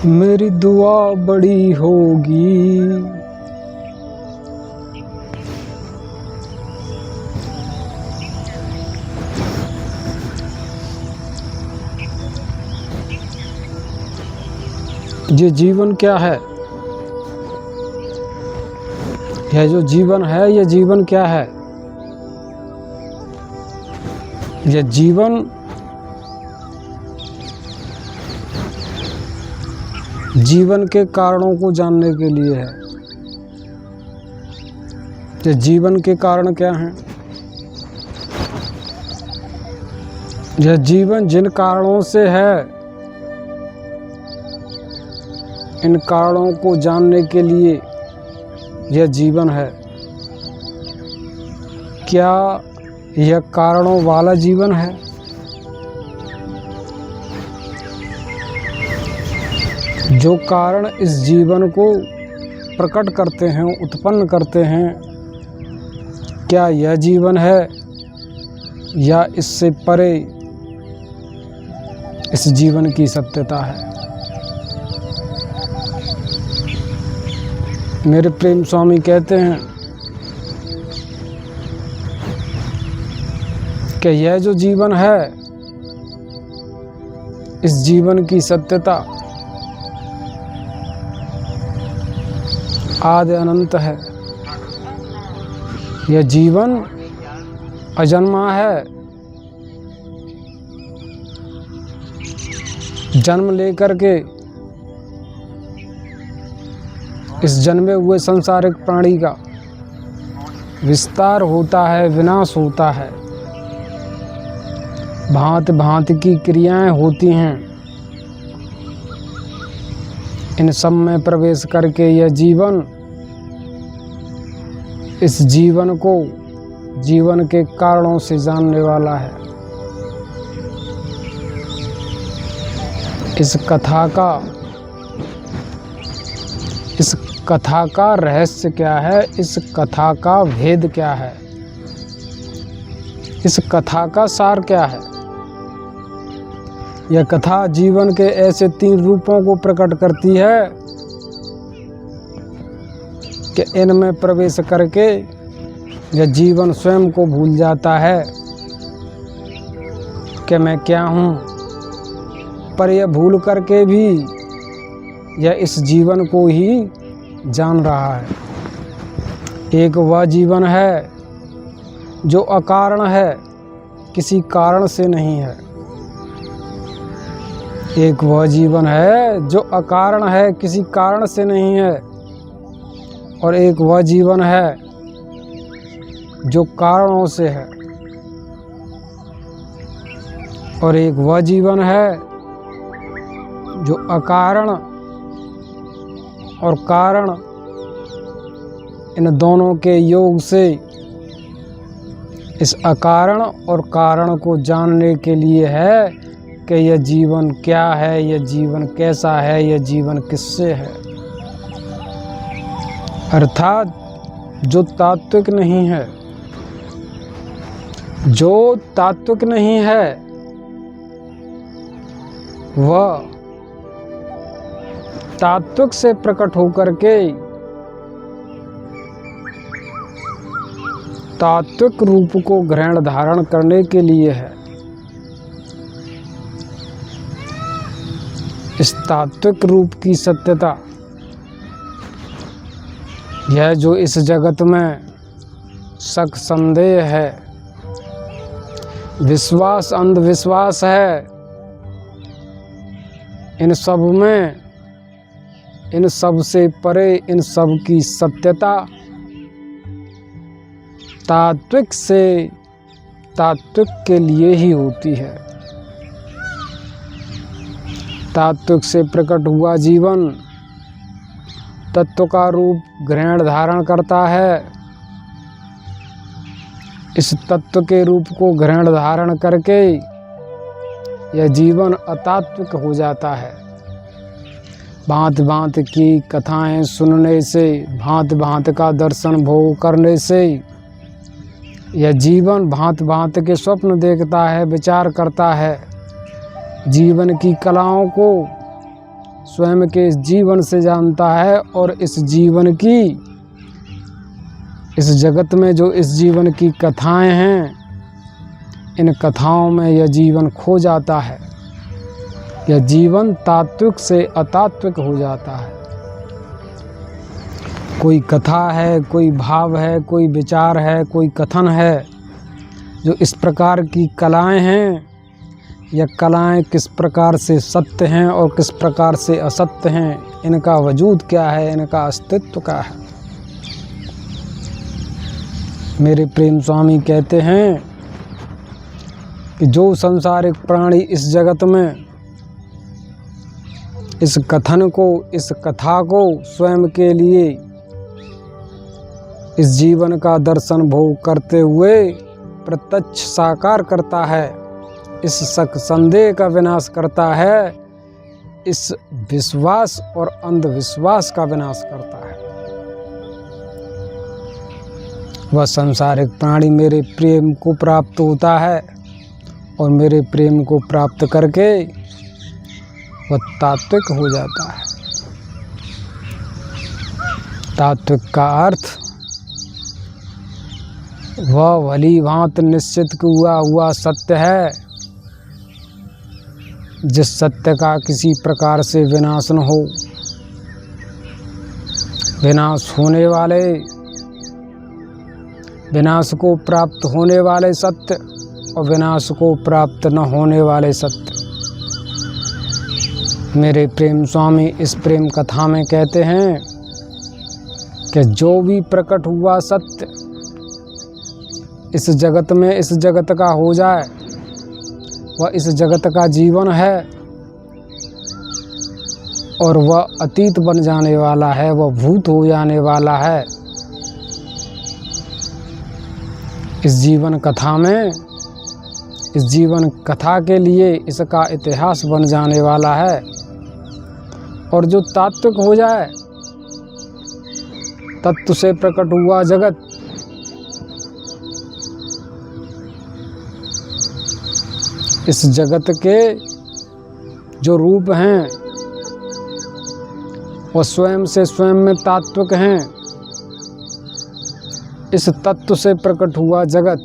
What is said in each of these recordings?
मेरी दुआ बड़ी होगी। ये जीवन क्या है? यह जो जीवन है, यह जीवन क्या है? यह जीवन के कारणों को जानने के लिए है। ये जीवन के कारण क्या हैं? यह जीवन जिन कारणों से है, इन कारणों को जानने के लिए यह जीवन है। क्या यह कारणों वाला जीवन है? जो कारण इस जीवन को प्रकट करते हैं, उत्पन्न करते हैं, क्या यह जीवन है या इससे परे इस जीवन की सत्यता है? मेरे प्रेम स्वामी कहते हैं कि यह जो जीवन है, इस जीवन की सत्यता आदि अनंत है। यह जीवन अजन्मा है। जन्म लेकर के इस जन्मे हुए संसारिक प्राणी का विस्तार होता है, विनाश होता है, भांति भांति की क्रियाएं होती हैं। इन सब में प्रवेश करके यह जीवन इस जीवन को जीवन के कारणों से जानने वाला है। इस कथा का रहस्य क्या है? इस कथा का भेद क्या है? इस कथा का सार क्या है? यह कथा जीवन के ऐसे 3 रूपों को प्रकट करती है कि इनमें प्रवेश करके यह जीवन स्वयं को भूल जाता है कि मैं क्या हूँ, पर यह भूल करके भी यह इस जीवन को ही जान रहा है। एक वह जीवन है जो अकारण है, किसी कारण से नहीं है। एक वह जीवन है जो अकारण है, किसी कारण से नहीं है। और एक वह जीवन है जो कारणों से है। और एक वह जीवन है जो अकारण और कारण, इन दोनों के योग से इस अकारण और कारण को जानने के लिए है कि यह जीवन क्या है, यह जीवन कैसा है, यह जीवन किससे है। अर्थात जो तात्विक नहीं है, जो तात्विक नहीं है, वह तात्विक से प्रकट होकर के तात्विक रूप को ग्रहण धारण करने के लिए है। इस तात्विक रूप की सत्यता, यह जो इस जगत में शक संदेह है, विश्वास अंधविश्वास है, इन सब में, इन सब से परे, इन सब की सत्यता तात्विक से तात्विक के लिए ही होती है। तात्विक से प्रकट हुआ जीवन तत्व का रूप ग्रहण धारण करता है। इस तत्व के रूप को ग्रहण धारण करके यह जीवन अतात्विक हो जाता है। भांति भांति की कथाएं सुनने से, भांति भांति का दर्शन भोग करने से यह जीवन भांति भांति के स्वप्न देखता है, विचार करता है, जीवन की कलाओं को स्वयं के इस जीवन से जानता है और इस जीवन की, इस जगत में जो इस जीवन की कथाएं हैं, इन कथाओं में यह जीवन खो जाता है। यह जीवन तात्विक से अतात्विक हो जाता है। कोई कथा है, कोई भाव है, कोई विचार है, कोई कथन है, जो इस प्रकार की कलाएं हैं, यह कलाएं किस प्रकार से सत्य हैं और किस प्रकार से असत्य हैं, इनका वजूद क्या है, इनका अस्तित्व क्या है। मेरे प्रेम स्वामी कहते हैं कि जो संसारिक प्राणी इस जगत में इस कथन को, इस कथा को स्वयं के लिए इस जीवन का दर्शन भोग करते हुए प्रत्यक्ष साकार करता है, इस शक संदेह का विनाश करता है, इस विश्वास और अंधविश्वास का विनाश करता है, वह सांसारिक प्राणी मेरे प्रेम को प्राप्त होता है और मेरे प्रेम को प्राप्त करके वह तात्विक हो जाता है। तात्विक का अर्थ वह भली भांति निश्चित हुआ सत्य है, जिस सत्य का किसी प्रकार से विनाश न हो। विनाश होने वाले, विनाश को प्राप्त होने वाले सत्य और विनाश को प्राप्त न होने वाले सत्य। मेरे प्रेम स्वामी इस प्रेम कथा में कहते हैं कि जो भी प्रकट हुआ सत्य इस जगत में, इस जगत का हो जाए, वह इस जगत का जीवन है और वह अतीत बन जाने वाला है, वह भूत हो जाने वाला है। इस जीवन कथा में, इस जीवन कथा के लिए इसका इतिहास बन जाने वाला है। और जो तात्विक हो जाए, तत्व से प्रकट हुआ जगत, इस जगत के जो रूप हैं वो स्वयं से स्वयं में तात्विक हैं। इस तत्व से प्रकट हुआ जगत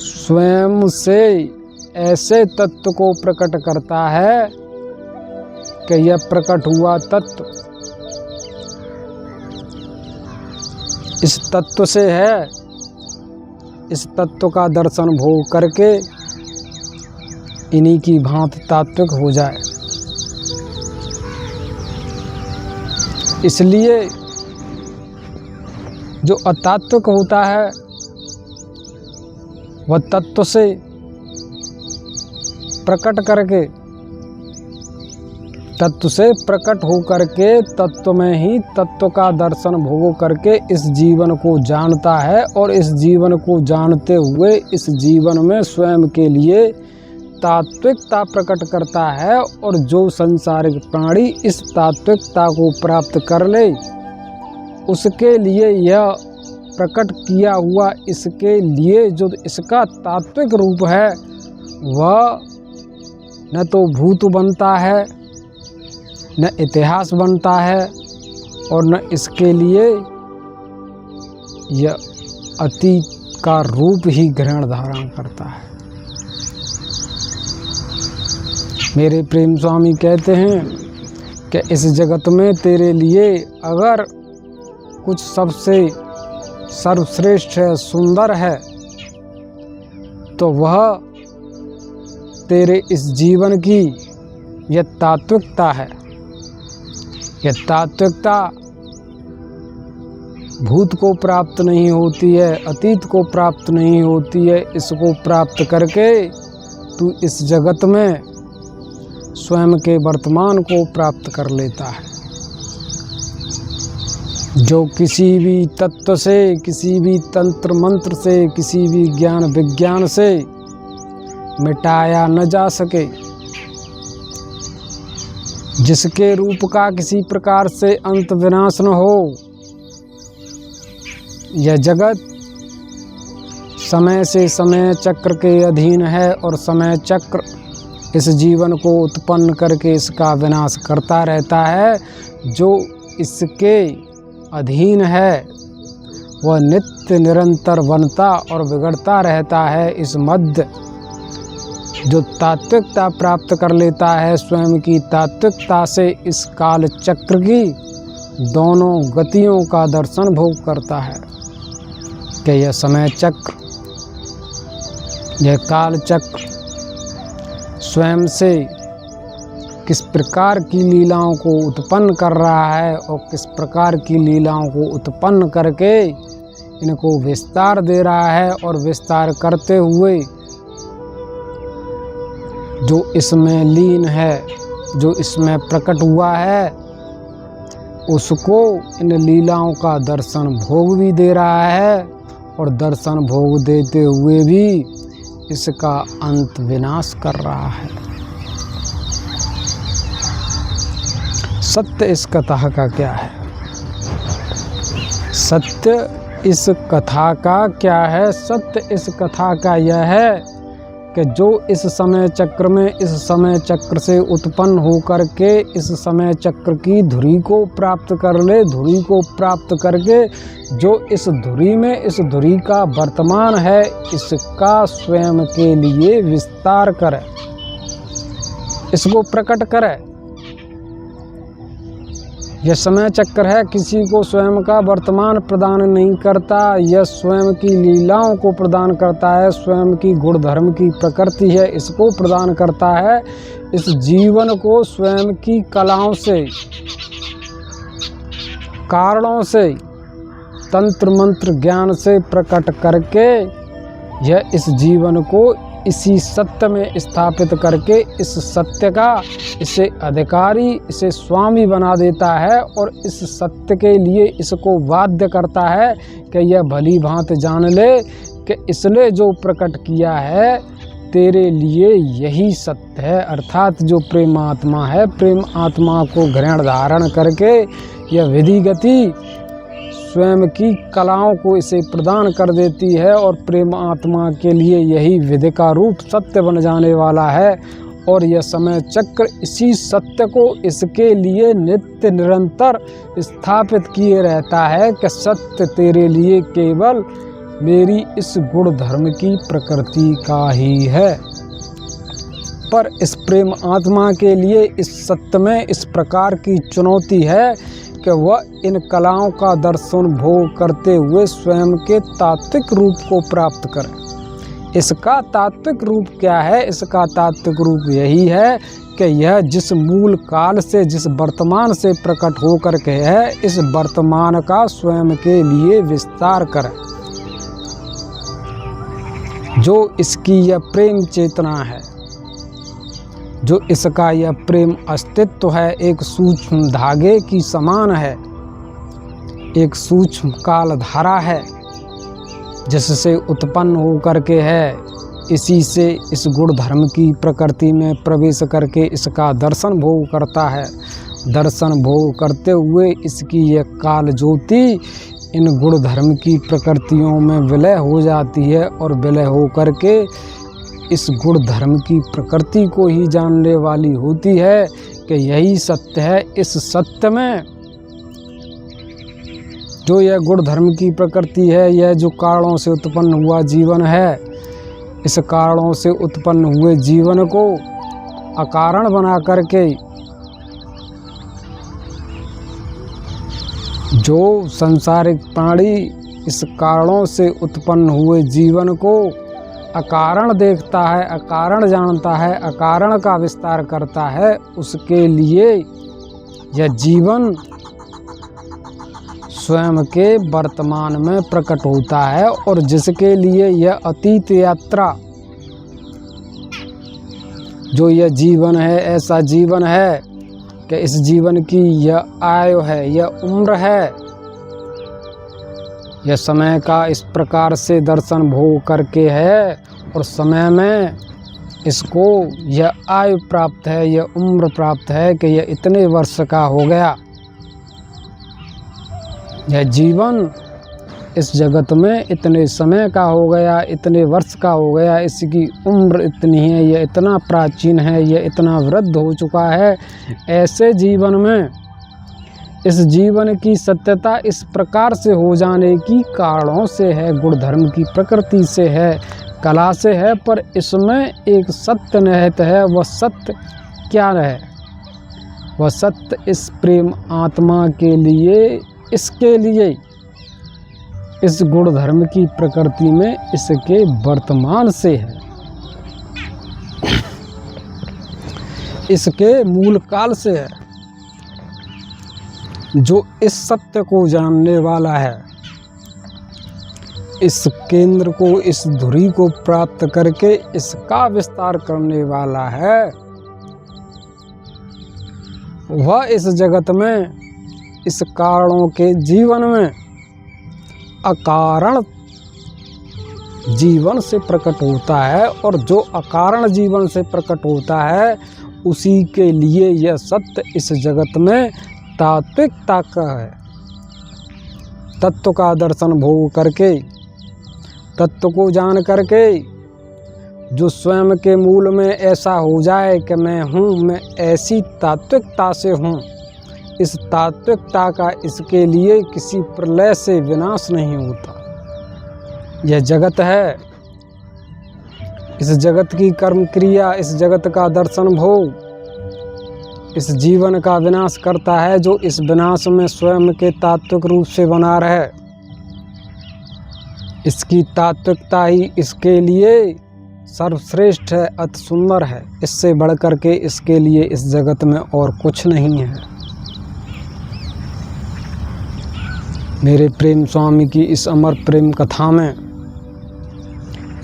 स्वयं से ऐसे तत्व को प्रकट करता है कि यह प्रकट हुआ तत्व इस तत्व से है। इस तत्व का दर्शन भोग करके इन्हीं की भांति तात्विक हो जाए। इसलिए जो अतात्विक होता है वह तत्व से प्रकट करके, तत्व से प्रकट हो करके तत्व में ही तत्व का दर्शन भोग करके इस जीवन को जानता है और इस जीवन को जानते हुए इस जीवन में स्वयं के लिए तात्विकता प्रकट करता है। और जो संसारिक प्राणी इस तात्विकता को प्राप्त कर ले, उसके लिए यह प्रकट किया हुआ, इसके लिए जो इसका तात्विक रूप है वह न तो भूत बनता है, न इतिहास बनता है और न इसके लिए यह अतीत का रूप ही ग्रहण धारण करता है। मेरे प्रेम स्वामी कहते हैं कि इस जगत में तेरे लिए अगर कुछ सबसे सर्वश्रेष्ठ है, सुंदर है, तो वह तेरे इस जीवन की यह तात्विकता है। यह तात्विकता भूत को प्राप्त नहीं होती है, अतीत को प्राप्त नहीं होती है। इसको प्राप्त करके तू इस जगत में स्वयं के वर्तमान को प्राप्त कर लेता है। जो किसी भी तत्व से, किसी भी तंत्र मंत्र से, किसी भी ज्ञान विज्ञान से मिटाया न जा सके, जिसके रूप का किसी प्रकार से अंत विनाश न हो। यह जगत समय से समय चक्र के अधीन है और समय चक्र इस जीवन को उत्पन्न करके इसका विनाश करता रहता है। जो इसके अधीन है वह नित्य निरंतर बनता और बिगड़ता रहता है। इस मध्य जो तात्विकता प्राप्त कर लेता है, स्वयं की तात्विकता से इस काल चक्र की दोनों गतियों का दर्शन भोग करता है कि यह समय चक्र, यह काल चक्र स्वयं से किस प्रकार की लीलाओं को उत्पन्न कर रहा है और किस प्रकार की लीलाओं को उत्पन्न करके इनको विस्तार दे रहा है, और विस्तार करते हुए जो इसमें लीन है, जो इसमें प्रकट हुआ है, उसको इन लीलाओं का दर्शन भोग भी दे रहा है, और दर्शन भोग देते हुए भी इसका अंत विनाश कर रहा है। सत्य इस कथा का क्या है? सत्य इस कथा का क्या है? सत्य इस कथा का यह है कि जो इस समय चक्र में, इस समय चक्र से उत्पन्न होकर के इस समय चक्र की धुरी को प्राप्त कर ले, धुरी को प्राप्त करके जो इस धुरी में, इस धुरी का वर्तमान है, इसका स्वयं के लिए विस्तार करे, इसको प्रकट करे। यह समय चक्र है, किसी को स्वयं का वर्तमान प्रदान नहीं करता, यह स्वयं की लीलाओं को प्रदान करता है, स्वयं की गुण धर्म की प्रकृति है, इसको प्रदान करता है। इस जीवन को स्वयं की कलाओं से, कारणों से, तंत्र मंत्र ज्ञान से प्रकट करके यह इस जीवन को इसी सत्य में स्थापित करके इस सत्य का इसे अधिकारी, इसे स्वामी बना देता है, और इस सत्य के लिए इसको बाध्य करता है कि यह भली भांति जान ले कि इसने जो प्रकट किया है तेरे लिए यही सत्य है। अर्थात जो प्रेम आत्मा है, प्रेम आत्मा को ग्रहण धारण करके यह विधि गति स्वयं की कलाओं को इसे प्रदान कर देती है, और प्रेम आत्मा के लिए यही विधि का रूप सत्य बन जाने वाला है। और यह समय चक्र इसी सत्य को इसके लिए नित्य निरंतर स्थापित किए रहता है कि सत्य तेरे लिए केवल मेरी इस गुण धर्म की प्रकृति का ही है। पर इस प्रेम आत्मा के लिए इस सत्य में इस प्रकार की चुनौती है कि वह इन कलाओं का दर्शन भोग करते हुए स्वयं के तात्विक रूप को प्राप्त करे। इसका तात्विक रूप क्या है? इसका तात्विक रूप यही है कि यह जिस मूल काल से, जिस वर्तमान से प्रकट होकर के है, इस वर्तमान का स्वयं के लिए विस्तार करे। जो इसकी यह प्रेम चेतना है, जो इसका यह प्रेम अस्तित्व है, एक सूक्ष्म धागे की समान है, एक सूक्ष्म काल धारा है जिससे उत्पन्न होकर के है, इसी से इस गुण धर्म की प्रकृति में प्रवेश करके इसका दर्शन भोग करता है। दर्शन भोग करते हुए इसकी यह काल ज्योति इन गुण धर्म की प्रकृतियों में विलय हो जाती है, और विलय हो करके इस गुण धर्म की प्रकृति को ही जानने वाली होती है कि यही सत्य है। इस सत्य में जो यह गुण धर्म की प्रकृति है, यह जो कारणों से उत्पन्न हुआ जीवन है, इस कारणों से उत्पन्न हुए जीवन को अकारण बना करके जो संसारिक प्राणी इस कारणों से उत्पन्न हुए जीवन को अकारण देखता है, अकारण जानता है, अकारण का विस्तार करता है, उसके लिए यह जीवन स्वयं के वर्तमान में प्रकट होता है। और जिसके लिए यह अतीत यात्रा, जो यह जीवन है, ऐसा जीवन है कि इस जीवन की यह आयु है, यह उम्र है, यह समय का इस प्रकार से दर्शन भोग करके है, और समय में इसको यह आयु प्राप्त है, यह उम्र प्राप्त है कि यह इतने वर्ष का हो गया। यह जीवन इस जगत में इतने समय का हो गया, इतने वर्ष का हो गया, इसकी उम्र इतनी है, यह इतना प्राचीन है, यह इतना वृद्ध हो चुका है। ऐसे जीवन में इस जीवन की सत्यता इस प्रकार से हो जाने की कारणों से है, गुण धर्म की प्रकृति से है, कला से है, पर इसमें एक सत्य निहित है। वह सत्य क्या है? वह सत्य इस प्रेम आत्मा के लिए, इसके लिए, इस गुण धर्म की प्रकृति में इसके वर्तमान से है, इसके मूल काल से है। जो इस सत्य को जानने वाला है, इस केंद्र को, इस धुरी को प्राप्त करके इसका विस्तार करने वाला है, वह इस जगत में, इस कारणों के जीवन में अकारण जीवन से प्रकट होता है। और जो अकारण जीवन से प्रकट होता है, उसी के लिए यह सत्य इस जगत में तात्विकता का है। तत्व का दर्शन भोग करके, तत्व को जान करके, जो स्वयं के मूल में ऐसा हो जाए कि मैं हूँ, मैं ऐसी तात्विकता से हूँ, इस तात्विकता का इसके लिए किसी प्रलय से विनाश नहीं होता। यह जगत है, इस जगत की कर्म क्रिया, इस जगत का दर्शन भोग इस जीवन का विनाश करता है, जो इस विनाश में स्वयं के तात्विक रूप से बना रहे। इसकी तात्विकता ही इसके लिए सर्वश्रेष्ठ है, अति सुंदर है। इससे बढ़कर के इसके लिए इस जगत में और कुछ नहीं है। मेरे प्रेम स्वामी की इस अमर प्रेम कथा में,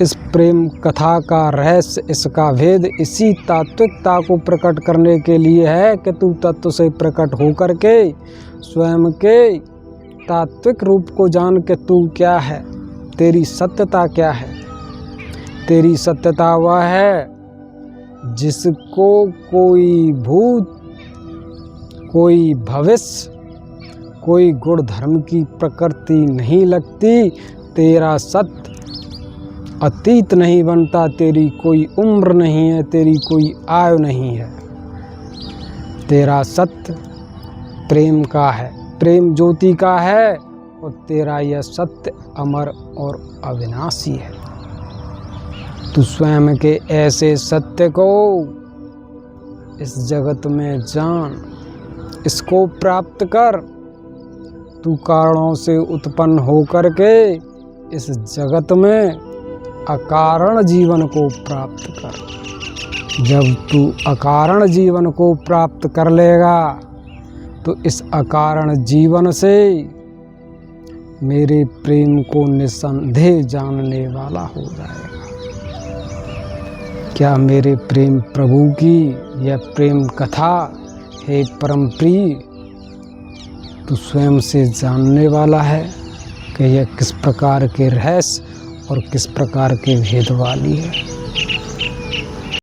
इस प्रेम कथा का रहस्य, इसका भेद इसी तात्विकता को प्रकट करने के लिए है कि तू तत्व से प्रकट होकर के स्वयं के तात्विक रूप को जान के तू क्या है, तेरी सत्यता क्या है। तेरी सत्यता वह है जिसको कोई भूत, कोई भविष्य, कोई गुण धर्म की प्रकृति नहीं लगती। तेरा सत्य अतीत नहीं बनता, तेरी कोई उम्र नहीं है, तेरी कोई आयु नहीं है। तेरा सत्य प्रेम का है, प्रेम ज्योति का है, और तेरा यह सत्य अमर और अविनाशी है। तू स्वयं के ऐसे सत्य को इस जगत में जान, इसको प्राप्त कर। तू कारणों से उत्पन्न होकर के इस जगत में अकारण जीवन को प्राप्त कर। जब तू अकारण जीवन को प्राप्त कर लेगा, तो इस अकारण जीवन से मेरे प्रेम को निसंदेह जानने वाला हो जाएगा। क्या मेरे प्रेम प्रभु की यह प्रेम कथा है परम प्रिय, तू स्वयं से जानने वाला है कि यह किस प्रकार के रहस्य और किस प्रकार के भेद वाली है।